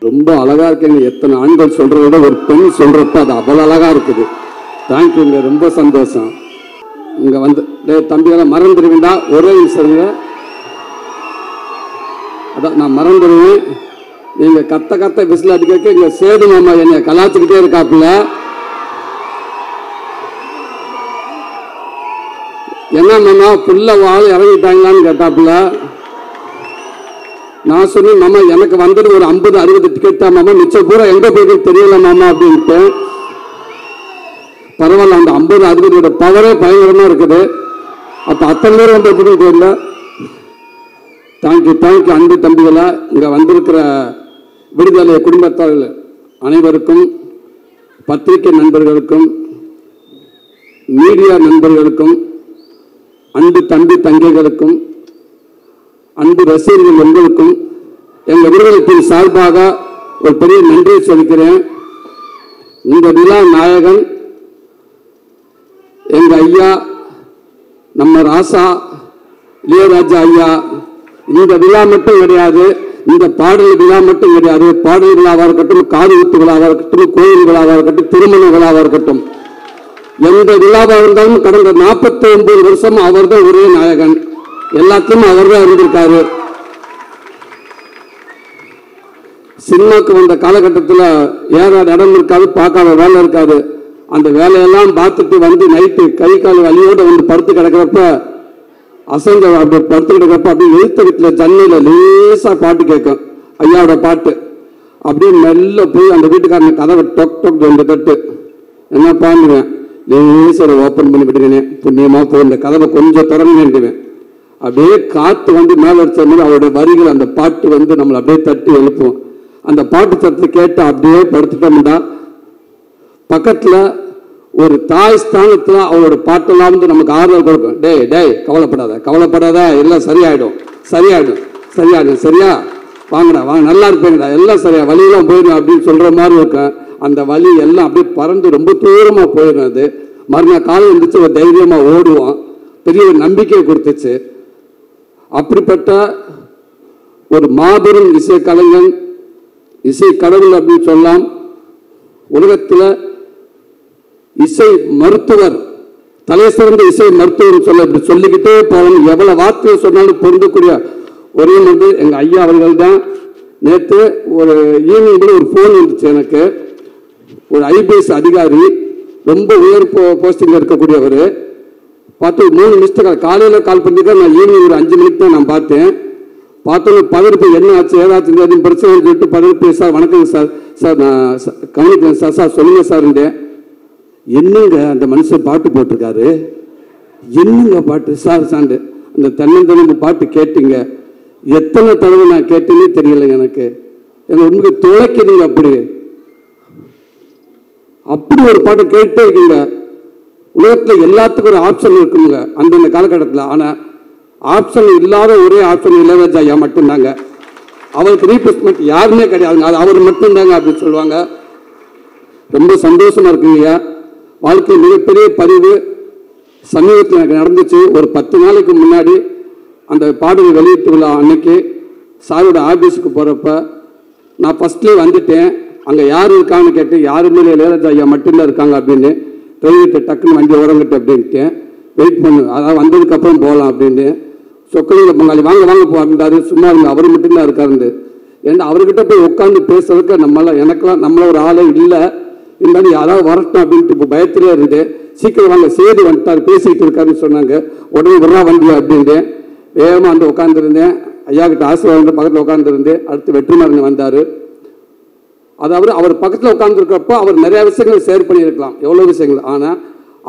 ரொம்ப அழகா இருக்கீங்க. எத்தனை ஆண்கள் சொல்றத விட ஒரு பெண் சொல்றப்ப அது அவ்வளவு அழகா இருக்குது. தேங்க்யூங்க, ரொம்ப சந்தோஷம். இங்க வந்து தம்பியெல்லாம் மறந்துடுவீண்டா, ஒரே நிமிஷம். அதான் நான் மறந்துடுவேன். நீங்க கத்த விசில் அடிக்க இங்க சேது மாமா என்னை கலாச்சிக்கிட்டே இருக்காப்புல. என்ன மாமா புள்ள வாழ் இறங்கிட்டாங்களான்னு கேட்டாப்புல. நான் சொன்னேன், மாமா எனக்கு வந்தது ஒரு 50-60 டிக்கெட் தான் மாமா, மிச்சம் பூரா எங்க போயிட்டு தெரியல மாமா அப்படின்ட்டு. பரவாயில்ல, அந்த 50-60 பவரே பயங்கரமா இருக்குது. அப்ப அத்தனை பேர் வந்து எப்படி தெரியல. தேங்க்யூ அன்பு தம்பிகளா. இங்க வந்திருக்கிற விடுதலை குடும்பத்தார் அனைவருக்கும், பத்திரிகை நண்பர்களுக்கும், மீடியா நண்பர்களுக்கும், அன்பு தம்பி தங்கைகளுக்கும், அன்பு ரசிகர்கள் எங்களுக்கும் எங்கள் விடுதலையின் சார்பாக ஒரு பெரிய நன்றியை சொல்கிறேன். இந்த விழா நாயகன் எங்க ஐயா, நம்ம ராசா இளையராஜா ஐயா. இந்த விழா மட்டும் கிடையாது, இந்த பாடல் விழா மட்டும் கிடையாது. பாடல் விழாவாக இருக்கட்டும், காது ஊத்து விழாவாக இருக்கட்டும், கோயில் விழாவாக இருக்கட்டும், திருமண விழாவாக இருக்கட்டும், எந்த விழாவாக இருந்தாலும் கடந்த 49 வருஷம் அவர் தான் ஒரே நாயகன். எல்லாத்தையும் அவர் தான் இருந்திருக்காரு. சினிமாக்கு வந்த காலகட்டத்தில் ஏறாத இடம் இருக்காது, பார்க்காத வேலை இருக்காது. அந்த வேலையெல்லாம் பார்த்துட்டு வந்து நைட்டு கை கால் வலியோடு வந்து படுத்து கிடக்கிறப்ப, அசங்க அப்படி படுத்து கிடக்கிறப்ப அப்படியே எழுத்த வீட்டில் ஜன்னல லேசா பாட்டு கேட்கும், ஐயாவோட பாட்டு. அப்படியே மெல்ல போய் அந்த வீட்டுக்காரன கதவை டொக் வந்து தட்டு, என்ன பாருவேன், லேசரை ஓப்பன் பண்ணி விடுவேன், புண்ணியமா போய் இந்த கதவை கொஞ்சம் திறந்து வேண்டுவேன். அப்படியே காத்து வந்து மேல அடிச்ச மாதிரி அவருடைய வரிகள், அந்த பாட்டு வந்து நம்மளை அப்படியே தட்டி எழுப்புவோம். அந்த பாட்டு தட்டு கேட்டு அப்படியே படுத்துட்டோம்னா, பக்கத்துல ஒரு தாய் ஸ்தானத்துல அவரோட பாட்டெல்லாம் வந்து நமக்கு ஆறுதல் கொடுக்கும். டேய் கவலைப்படாத, எல்லாம் சரியாயிடும், சரியா வாங்கடா, வாங்க, நல்லா இருப்பேங்கடா, எல்லாம் சரியா, வலியெல்லாம் போயிடும் அப்படின்னு சொல்ற மாதிரி இருக்கும். அந்த வலி எல்லாம் அப்படியே பறந்து ரொம்ப தூரமா போயிடும். அது மறுநாள் காலம் இருந்துச்சு, ஒரு தைரியமா ஓடுவோம். பெரிய ஒரு நம்பிக்கையை கொடுத்துச்சு. அப்படிப்பட்ட ஒரு மாபெரும் இசை கலைஞன், இசை கடவுள் அப்படின்னு சொல்லலாம். உலகத்தில் இசை மருத்துவர், தலை சிறந்த இசை மருத்துவர் சொல்ல இப்படி சொல்லிக்கிட்டே போகணும். எவ்வளவு வார்த்தையை சொன்னாலும் பொருந்தக்கூடிய ஒரே வந்து எங்க ஐயா அவர்கள் தான். நேற்று ஒரு ஈவினிங் கூட ஒரு போன் வந்துச்சு எனக்கு. ஒரு IPS அதிகாரி, ரொம்ப உயர் போஸ்டிங்ல இருக்கக்கூடியவர். பார்த்து 3 மிஸ்டேக் காலையில் கால் பண்ணிருக்கேன். நான் ஈவினிங் ஒரு 5 மணிக்கு தான் நான் பார்த்தேன். பார்த்தோன்னு பதவிப்பு என்ன ஆச்சு ஏதாச்சும் பிரச்சனை சொல்லிட்டு பதவிப்பு, சார் வணக்கம் சார் நான் கவனிக்கிறேன் சார் சொல்லுங்க சார்ன்றேன். என்னங்க அந்த மனுஷன் பாட்டு போட்டிருக்காரு, என்னங்க பாட்டு சார் சாண்டு அந்த தன்னந்தனிப்பு பாட்டு கேட்டீங்க. எத்தனை தடவை நான் கேட்டேன்னே தெரியலைங்க எனக்கு. உண்மைக்கு துளைக்குதுங்க. அப்படி ஒரு பாட்டு கேட்டே இருக்கீங்க. உலகத்தில் எல்லாத்துக்கும் ஒரு ஆப்ஷன் இருக்குங்க அந்தந்த காலகட்டத்தில். ஆனால் ஆப்ஷன் இல்லாத ஒரே ஆப்ஷன் இளையராஜா ஐயா மட்டும்தாங்க. அவருக்கு ரீப்ளேஸ்மெண்ட் யாருமே கிடையாதுங்க, அது அவர் மட்டும்தாங்க அப்படின்னு சொல்லுவாங்க. ரொம்ப சந்தோஷமா இருக்குங்க. வாழ்க்கை மிகப்பெரிய பதிவு சமீபத்தில் எனக்கு நடந்துச்சு. ஒரு 10 நாளைக்கு முன்னாடி அந்த பாடல் வெளியிட்டு விழா அன்னைக்கு சாரோட ஆஃபீஸுக்கு போகிறப்ப நான் ஃபர்ஸ்ட்லேயே வந்துட்டேன். அங்கே யார் இருக்கான்னு கேட்டு, யாருமே இளையராஜா ஐயா மட்டும்தான் இருக்காங்க அப்படின்னு. டிரைவர்கிட்ட டக்குன்னு வண்டி உரங்கிட்டு அப்படின்ட்டு வெயிட் பண்ணு, அதாவது வந்ததுக்கப்புறம் போகலாம் அப்படின்னு. சொக்கலிங்க பங்காளி வாங்க போகிறாரு. சும்மா இருங்க, அவர் மட்டும்தான் இருக்காருண்டு. ஏன்னா அவர்கிட்ட போய் உட்காந்து பேசுறதுக்கு நம்மள ஒரு ஆளே இல்லை. இருந்தாலும் யாராவது வரட்டும் அப்படின்ட்டு இப்போ பயத்திலே இருந்து, சீக்கிரம் வாங்க சேது வந்துட்டார் பேசிக்கிட்டு இருக்காருன்னு சொன்னாங்க. உடனே விடுறா வண்டியா அப்படின்ட்டு வேகமாக வந்து உட்காந்துருந்தேன். ஐயா கிட்ட ஆசீர்வாதம் பக்கத்தில் உட்காந்துருந்தேன். அடுத்து வெற்றிமாறன் வந்தார். அதாவது அவர் பக்கத்தில் உட்காந்துருக்கப்போ அவர் நிறைய விஷயங்களை ஷேர் பண்ணியிருக்கலாம், எவ்வளோ விஷயங்கள். ஆனால்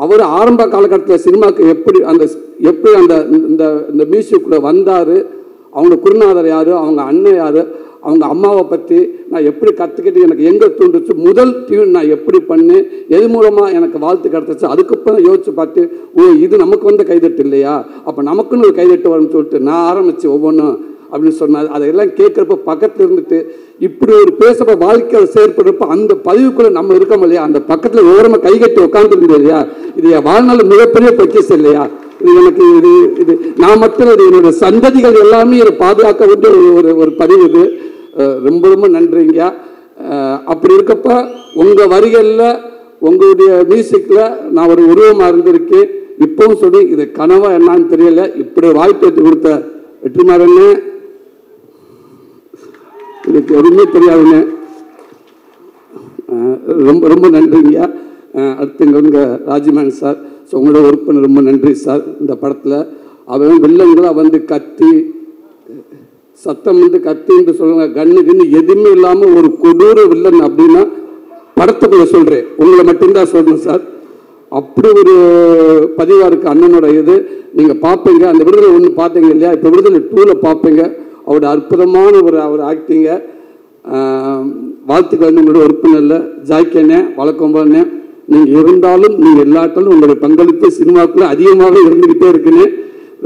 அவர் ஆரம்ப காலகட்டத்தில் சினிமாவுக்கு எப்படி அந்த மியூசிக்குள்ளே வந்தார், அவங்க குருநாதர் யார், அவங்க அண்ணன் யார், அவங்க அம்மாவை பற்றி நான் எப்படி கற்றுக்கிட்டு எனக்கு எங்கே தூண்டுச்சு, முதல் டியூன் நான் எப்படி பண்ணேன், எது மூலமாக எனக்கு வாழ்த்து கிடச்சிச்சு, அதுக்கப்புறம் யோசிச்சு பார்த்து, இது நமக்கு வந்து கைதட்டு இல்லையா, அப்போ நமக்குன்னு ஒரு கைதட்டு வரும்னு சொல்லிட்டு நான் ஆரம்பித்து ஒவ்வொன்றும் அப்படின்னு சொன்னார். அதையெல்லாம் கேட்குறப்ப பக்கத்தில் இருந்துட்டு இப்படி ஒரு பேசப்போ வாழ்க்கையில் செயற்படுறப்ப அந்த பதிவுக்குள்ளே நம்ம இருக்கோம் இல்லையா, அந்த பக்கத்தில் ஓரமாக கைகட்டி உட்காந்துருந்தோம் இல்லையா, இது வாழ்நாள் மிகப்பெரிய பொக்கிஷம் இல்லையா. எனக்கு இது நான் மட்டும் இது என்னோட சந்ததிகள் எல்லாமே இதை பாதுகாக்க வேண்டிய ஒரு பதிவு இது. ரொம்ப ரொம்ப நன்றிங்க. அப்படி இருக்கப்ப உங்கள் வரிகளில் உங்களுடைய மியூசிக்கில் நான் ஒரு உருவமாக இருந்திருக்கேன். இப்பவும் சொல்லி இது கனவா என்னன்னு தெரியல. இப்படி வாய்ப்பு எடுத்து கொடுத்த வெற்றிமாறன்னு எனக்கு எதுவுமே தெரியாதுங்க. ரொம்ப ரொம்ப நன்றிங்க. அடுத்து இங்கே ராஜ்மேன் சார், ஸோ உங்களோட ஒர்க் பண்ண ரொம்ப நன்றி சார். இந்த படத்தில் அவன் வில்லங்களாக வந்து கத்தி சத்தம் வந்து கத்தின்னு சொல்லுவாங்க, கண்ணு கண்ணு எதுவுமே இல்லாமல் ஒரு கொடூர வில்லன் அப்படின்னா படத்துக்குள்ள சொல்கிறேன், உங்களை மட்டும்தான் சொல்லணும் சார். அப்படி ஒரு பதிவாக இருக்குது அண்ணனோட இது. நீங்கள் பார்ப்பீங்க, அந்த விடுதலை 1 பார்த்தீங்க இல்லையா, இப்போ விடுதலை 2ல் பார்ப்பீங்க. அவரோட அற்புதமான ஒரு ஆக்டிங்க. வாழ்த்துக்கள் உங்களோட உறுப்பினரில் ஜாய்க்கண்ணே வழக்கம்பண்ணே. நீங்கள் இருந்தாலும் நீங்கள் எல்லாட்டாலும் உங்களுடைய பங்களிப்பு சினிமாக்குள்ள அதிகமாக இருந்துக்கிட்டே இருக்குன்னு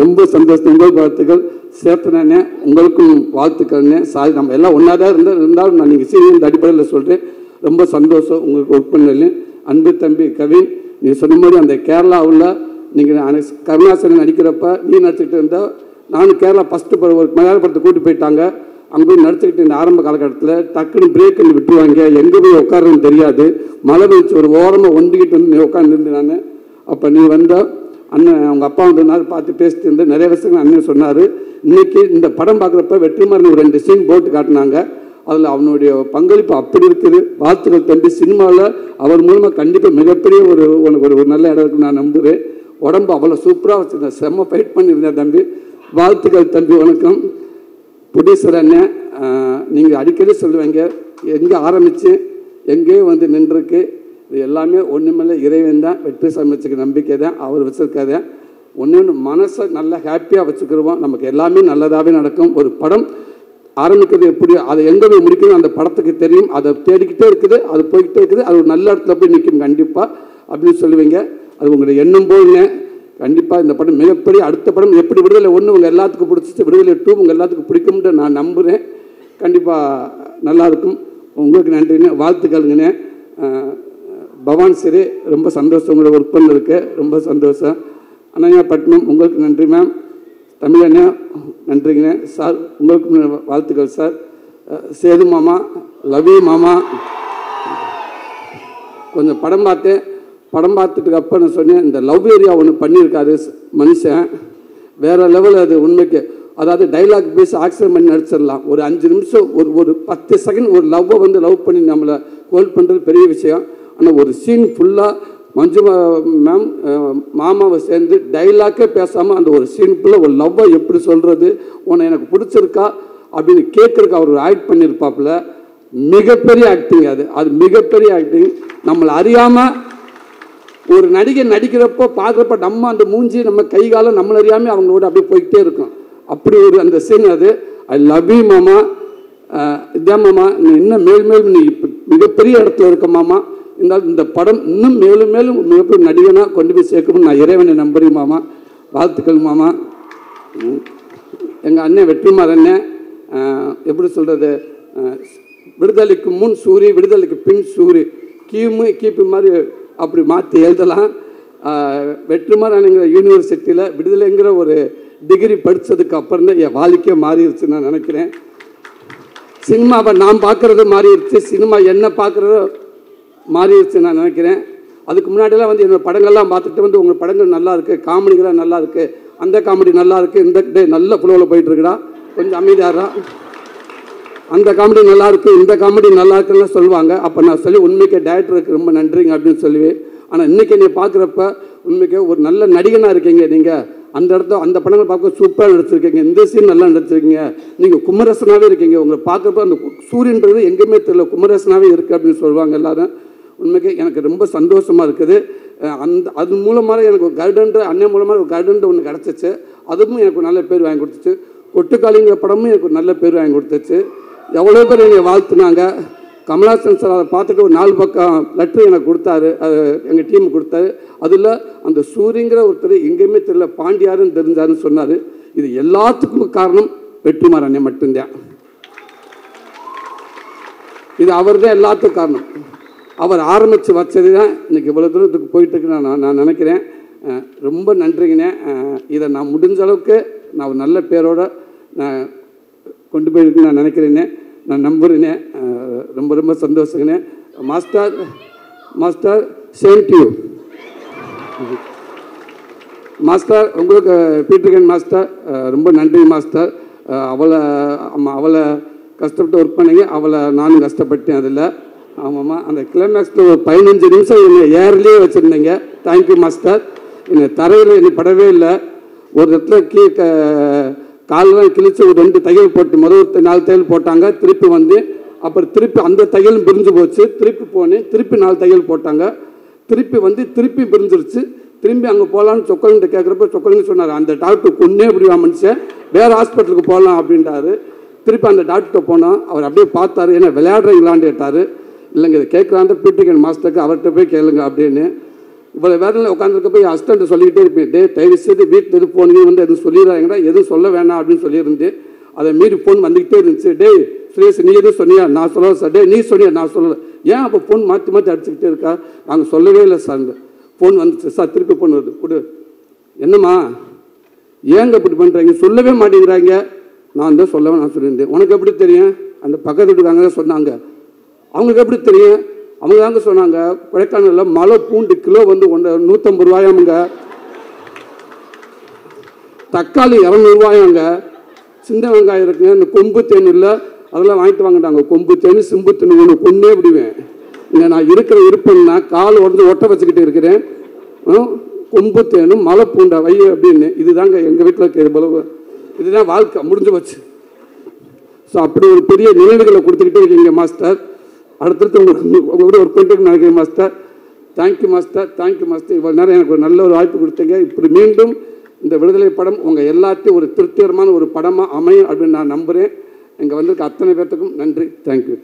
ரொம்ப சந்தோஷம். உங்களுக்கு வாழ்த்துக்கள். சேர்த்தனே உங்களுக்கும் வாழ்த்துக்கள்னே. சாரி, நம்ம எல்லாம் ஒன்றா தான் இருந்தாலும் நான் நீங்கள் சீனியர் அடிப்படையில் சொல்கிறேன். ரொம்ப சந்தோஷம் உங்களுக்கு ஒர்க் பண்ணல. அன்பு தம்பி கவின், நீ சொன்ன மாதிரி அந்த கேரளாவில் நீங்கள் கருணாசன் நடிக்கிறப்ப நீ நடிச்சுக்கிட்டு இருந்தால், நானும் கேரளா ஃபஸ்ட்டு ஒரு மலையாள படத்தை கூட்டி போயிட்டாங்க. அங்கே போய் நடிச்சுக்கிட்டு இந்த ஆரம்ப காலகட்டத்தில் டக்குன்னு பிரேக்குன்னு விட்டுருவாங்க, எங்கே போய் உட்காருன்னு தெரியாது. மழை பெய்ச்சு ஒரு ஓரமாக ஒண்டிக்கிட்டு வந்து நீ உட்காந்துருந்து நான். அப்போ நீ வந்தால் அண்ணன் அவங்க அப்பா வந்ததுனால பார்த்து பேசிட்டு இருந்து நிறைய விஷயங்கள் அண்ணன் சொன்னார். இன்றைக்கி இந்த படம் பார்க்குறப்ப வெற்றிமாறன் ஒரு 2 சீன் போட்டு காட்டினாங்க. அதில் அவனுடைய பங்களிப்பு அப்படி இருக்குது. வாழ்த்துக்கள் தம்பி. சினிமாவில் அவர் மூலமாக கண்டிப்பாக மிகப்பெரிய ஒரு நல்ல இடம் இருக்குன்னு நான் நம்புகிறேன். உடம்பு அவ்வளோ சூப்பராக வச்சுருந்தேன், செம்ம ஃபைட் பண்ணியிருந்தேன் தம்பி. வாழ்த்துக்கள் தம்பி. வணக்கம். புடிசர் அண்ணன், நீங்கள் அடிக்கடி சொல்லுவீங்க எங்கே ஆரம்பித்து எங்கேயோ வந்து நின்றுருக்கு. இது எல்லாமே ஒன்றுமில்லை, இறைவன் தான். வெற்றி சமைச்சுக்க நம்பிக்கை தான், அவர் வச்சுருக்காத. ஒன்று மனசை நல்லா ஹாப்பியாக வச்சுக்கிடுவோம், நமக்கு எல்லாமே நல்லதாகவே நடக்கும். ஒரு படம் ஆரம்பிக்கிறது எப்படி, அதை எங்கே போய் முடிக்கணும் அந்த படத்துக்கு தெரியும். அதை தேடிக்கிட்டே இருக்குது, அது போய்கிட்டே இருக்குது, அது ஒரு நல்ல இடத்துல போய் நிற்கும் கண்டிப்பாக அப்படின்னு சொல்லுவீங்க. அது உங்களுடைய எண்ணம் போலுங்க. கண்டிப்பாக இந்த படம் மிகப்பெரிய அடுத்த படம் எப்படி விடுதலை 1 உங்கள் எல்லாத்துக்கும் பிடிச்சிச்சு, விடுதலை 2 உங்கள் எல்லாத்துக்கும் பிடிக்கும்னு நான் நம்புகிறேன். கண்டிப்பாக நல்லாயிருக்கும். உங்களுக்கு நன்றிண்ணே, வாழ்த்துக்கள்ங்கண்ணே. பவான் சரி, ரொம்ப சந்தோஷம் உங்களோட ஒர்க் பண்ணிருக்கு, ரொம்ப சந்தோஷம். அண்ணா பட்னம் உங்களுக்கு நன்றி மேம். தமிழண்ணே நன்றிங்கண்ணே. சார் உங்களுக்கு வாழ்த்துக்கள் சார். சேது மாமா, லவி மாமா, கொஞ்சம் படம் பார்த்தேன். படம் பார்த்துட்டு அப்போ நான் சொன்னேன், இந்த லவ் ஏரியா ஒன்று பண்ணியிருக்காரு மனுஷன், வேறு லெவல். அது உண்மைக்கு அதாவது டைலாக் பேசி ஆக்சிடென்ட் பண்ணி நடிச்சிடலாம். ஒரு 5 நிமிஷம் ஒரு 10 செகண்ட் ஒரு லவ்வை வந்து லவ் பண்ணி நம்மளை கோல் பண்ணுறது பெரிய விஷயம். ஆனால் ஒரு சீன் ஃபுல்லாக மஞ்சு மேம் மாமாவை சேர்ந்து டைலாக்கே பேசாமல் அந்த ஒரு சீன் ஃபுல்லாக ஒரு லவ்வை எப்படி சொல்கிறது, உன்னை எனக்கு பிடிச்சிருக்கா அப்படின்னு கேட்குறக்கு அவர் ஆக்ட் பண்ணியிருப்பாப்புல. மிகப்பெரிய ஆக்டிங் அது மிகப்பெரிய ஆக்டிங். நம்மளை அறியாமல் ஒரு நடிகை நடிக்கிறப்போ பார்க்குறப்ப நம்ம அந்த மூஞ்சி நம்ம கை காலம் நம்மளை அறியாமல் அவங்களோட அப்படியே போய்கிட்டே இருக்கும். அப்படி ஒரு அந்த சீன் அது. ஐ லவ் யூ மாமா. இதான் மாமா, நீ இன்னும் மேலும் நீ மிகப்பெரிய இடத்துல இருக்க மாமா. இருந்தாலும் இந்த படம் இன்னும் மேலும் மிகப்பெரிய நடிகனாக கொண்டு போய் சேர்க்கணும்னு நான் இறைவனை நம்புறேன் மாமா. வாழ்த்துக்கள் மாமா. எங்கள் அண்ணன் வெற்றிமாறன் எப்படி சொல்கிறது, விடுதலைக்கு முன் சூரி, விடுதலைக்கு பின் சூரி, கீப்பு மாதிரி அப்படி மாற்றி எழுதலாம். வெற்றிமாறன்ங்கிற யூனிவர்சிட்டியில் விடுதலைங்கிற ஒரு டிகிரி படித்ததுக்கு அப்புறம் தான் என் வாழ்க்கையே மாறிடுச்சு நான் நினைக்கிறேன். சினிமாவை நான் பார்க்குறது மாறிடுச்சு, சினிமா என்ன பார்க்குறதோ மாறிடுச்சு நான் நினைக்கிறேன். அதுக்கு முன்னாடியெல்லாம் வந்து என்னோடய படங்கள்லாம் பார்த்துட்டு வந்து உங்கள் படங்கள் நல்லா இருக்குது, காமெடிகளாக நல்லா இருக்குது, அந்த காமெடி நல்லா இருக்குது, இந்த டே நல்ல ஃப்ளோவில் போயிட்டுருக்குடா, கொஞ்சம் அமைதியாரா, அந்த காமெடி நல்லா இருக்குது, இந்த காமெடி நல்லா இருக்குன்னு சொல்லுவாங்க. அப்போ நான் சொல்லி உண்மைக்கே டேரக்டருக்கு ரொம்ப நன்றிங்க அப்படின்னு சொல்லுவேன். ஆனால் இன்றைக்கி நீ பார்க்குறப்ப உண்மைக்கே ஒரு நல்ல நடிகனாக இருக்கீங்க. நீங்கள் அந்த இடத்துல அந்த படங்கள் பார்க்க சூப்பராக நடிச்சிருக்கீங்க, இந்த சீன் நல்லா நடிச்சிருக்கீங்க, நீங்கள் குமரசனாகவே இருக்கீங்க. உங்களை பார்க்குறப்ப அந்த சூரியன்றது எங்கேயுமே தெரியல, குமரசனாகவே இருக்குது அப்படின்னு சொல்லுவாங்க எல்லாரும். உண்மைக்கு எனக்கு ரொம்ப சந்தோஷமாக இருக்குது. அது மூலமாக எனக்கு ஒரு கைடன்ட்டு அண்ணன் மூலமாக ஒரு கைடன்ட்டு ஒன்று கிடச்சிச்சு. அதுவும் எனக்கு நல்ல பேர் வாங்கி கொடுத்துச்சு. கொட்டுக்காளிங்கிற படமும் எனக்கு ஒரு நல்ல பேர் வாங்கி கொடுத்துச்சு. எவ்வளோ பேர் என்னை வாழ்த்துனாங்க. கமலாசன் சார் அதை பார்த்துட்டு ஒரு 4 பக்கம் லெட்ரு எனக்கு கொடுத்தாரு, எங்கள் டீம் கொடுத்தாரு. அதில் அந்த சூரியங்கிற ஒருத்தர் எங்கேயுமே தெரியல, பாண்டியாருன்னு தெரிஞ்சாருன்னு சொன்னார். இது எல்லாத்துக்கும் காரணம் வெற்றிமாறன் மட்டும்தான். இது அவர் தான் எல்லாத்துக்கும் காரணம். அவர் ஆரம்பித்து வச்சது தான் இன்றைக்கி இவ்வளோ தூரத்துக்கு போயிட்டுருக்கு நான் நினைக்கிறேன். ரொம்ப நன்றிங்கண்ணே. இதை நான் முடிஞ்ச அளவுக்கு நான் ஒரு நல்ல பேரோட நான் கொண்டு போயிருக்குன்னு நான் நினைக்கிறேன்னே, நான் நம்புகிறேனே. ரொம்ப ரொம்ப சந்தோஷங்கண்ணே. Master same to you master. உங்களுக்கு பீட்டர்கன் மாஸ்டர் ரொம்ப நன்றி மாஸ்டர். அவளை கஷ்டப்பட்டு ஒர்க் பண்ணிங்க, அவளை நானும் கஷ்டப்பட்டேன் அதில். ஆமாம்மா, அந்த கிளைமேக்ஸில் ஒரு 15 நிமிஷம் என்னை ஏர்லேயே வச்சுருந்தீங்க. Thank you master. என்னை தரையில் என்னை படவே இல்லை. ஒரு இடத்துல காலெலாம் கிழிச்சு ஒரு 2 தையல் போட்டு முதல் 4 தையல் போட்டாங்க. திருப்பி வந்து அப்புறம் திருப்பி அந்த தையலும் பிரிஞ்சு போச்சு. திருப்பி போனேன், திருப்பி 4 தையல் போட்டாங்க. திருப்பி வந்து திருப்பி பிரிஞ்சிருச்சு. திரும்பி அங்கே போகலான்னு சொக்கலிங்கிட்ட கேட்குறப்ப சொக்கலிங்க சொன்னார், அந்த டாக்டர் கொன்னே இப்படி மனுஷன், வேறு ஹாஸ்பிட்டலுக்கு போகலாம் அப்படின்ட்டாரு. திருப்பி அந்த டாக்டர்கிட்ட போனோம். அவர் அப்படியே பார்த்தாரு, ஏன்னா விளையாடுறீங்களான்னு கேட்டார். இல்லைங்க இதை கேட்கலான்ட்டு பீட்டர்கன் மாஸ்டருக்கு அவர்கிட்ட போய் கேளுங்க அப்படின்னு. இவ்வளோ வேலையில் உட்காந்துருக்க போய் ஹஸ்பண்ட் சொல்லிக்கிட்டே இருப்பேன், தயவு செய்து வீட்டில் எது போனீங்க வந்து எதுவும் சொல்லிடுறாங்கடா, எதுவும் சொல்ல வேணாம் அப்படின்னு சொல்லியிருந்தேன். அதை மீறி ஃபோன் வந்துக்கிட்டே இருந்துச்சு. சுரேஷ் நீ எதுவும் சொன்னியா? நான் சொல்லலை சார். நீ சொன்னியா? நான் சொல்லலை. ஏன் அப்போ ஃபோன் மாற்றி மாற்றி அடிச்சுக்கிட்டே இருக்கா? நாங்கள் சொல்லவே இல்லை சார். ஃபோன் வந்துச்சு சார், திருப்பி ஃபோன் வருது, கொடு. என்னம்மா ஏங்க இப்படி பண்ணுறாங்க? சொல்லவே மாட்டேங்கிறாங்க. நான் தான் சொல்லவே நான் சொல்லியிருந்தேன். உனக்கு எப்படி தெரியும்? அந்த பக்கத்து வீட்டுக்காங்க சொன்னாங்க. அவங்களுக்கு எப்படி தெரியும்? அவங்க தாங்க சொன்னாங்க, கொடைக்கானலில் மலை பூண்டு கிலோ வந்து 150 ரூபாயாமுங்க, தக்காளி 200 ரூபாயாங்க, சின்ன வெங்காயம் இருக்குங்க, இந்த கொம்பு தேன் இல்லை அதெல்லாம் வாங்கிட்டு வாங்கிட்டாங்க. கொம்பு தேன் சிம்பு தேன் ஒன்று கொண்டே விடுவேன். இங்கே நான் இருக்கிற இருப்பேன்னா கால் உடஞ்சி ஒட்ட வச்சுக்கிட்டு இருக்கிறேன். கொம்பு தேனும் மலை பூண்டா வை அப்படின்னு. இதுதாங்க எங்கள் வீட்டில் இருக்கிற இதுதான் வாழ்க்கை முடிஞ்சு வச்சு. ஸோ அப்படி ஒரு பெரிய நினைவுகளை கொடுத்துக்கிட்டே இருக்கீங்க மாஸ்டர். அடுத்தடுத்து உங்களுக்கு ஒரு கொண்டு நினைக்கிறேன் master. Thank you master, thank you master. இவ்வளோ நேரம் எனக்கு ஒரு நல்ல ஒரு வாய்ப்பு கொடுத்தீங்க. இப்படி மீண்டும் இந்த விடுதலை படம் உங்கள் எல்லாத்தையும் ஒரு திருப்திகரமான ஒரு படமாக அமையும் அப்படின்னு நான் நம்புகிறேன். இங்கே வந்திருக்க அத்தனை பேர்த்துக்கும் நன்றி. தேங்க்யூ.